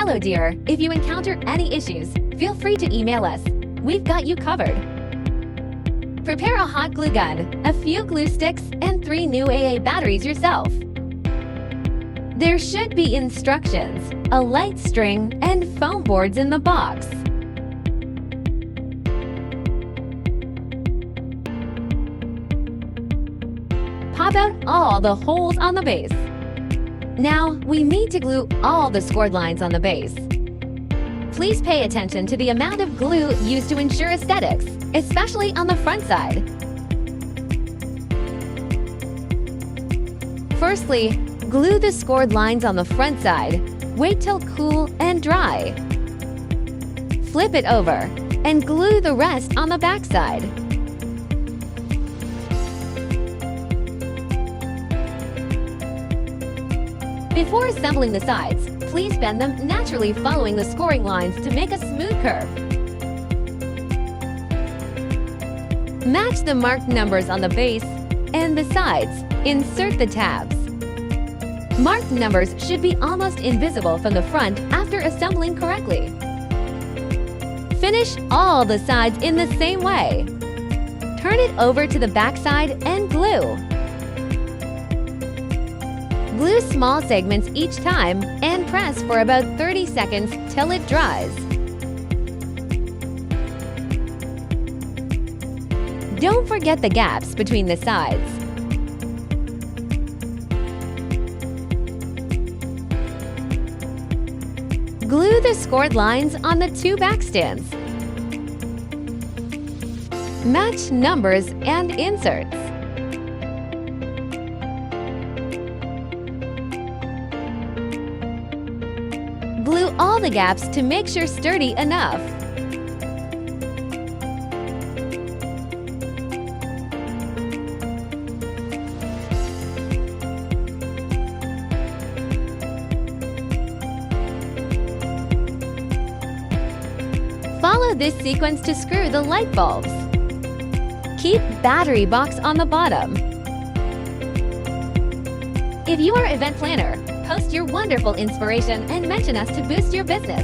Hello dear, if you encounter any issues, feel free to email us. We've got you covered. Prepare a hot glue gun, a few glue sticks, and 3 new AA batteries yourself. There should be instructions, a light string, and foam boards in the box. Pop out all the holes on the base. Now, we need to glue all the scored lines on the base. Please pay attention to the amount of glue used to ensure aesthetics, especially on the front side. Firstly, glue the scored lines on the front side. Wait till cool and dry. Flip it over and glue the rest on the back side. Before assembling the sides, please bend them naturally following the scoring lines to make a smooth curve. Match the marked numbers on the base and the sides. Insert the tabs. Marked numbers should be almost invisible from the front after assembling correctly. Finish all the sides in the same way. Turn it over to the back side and glue. Glue small segments each time and press for about 30 seconds till it dries. Don't forget the gaps between the sides. Glue the scored lines on the 2 back stands. Match numbers and inserts. Glue all the gaps to make sure sturdy enough. Follow this sequence to screw the light bulbs. Keep battery box on the bottom. If you are an event planner, post your wonderful inspiration and mention us to boost your business.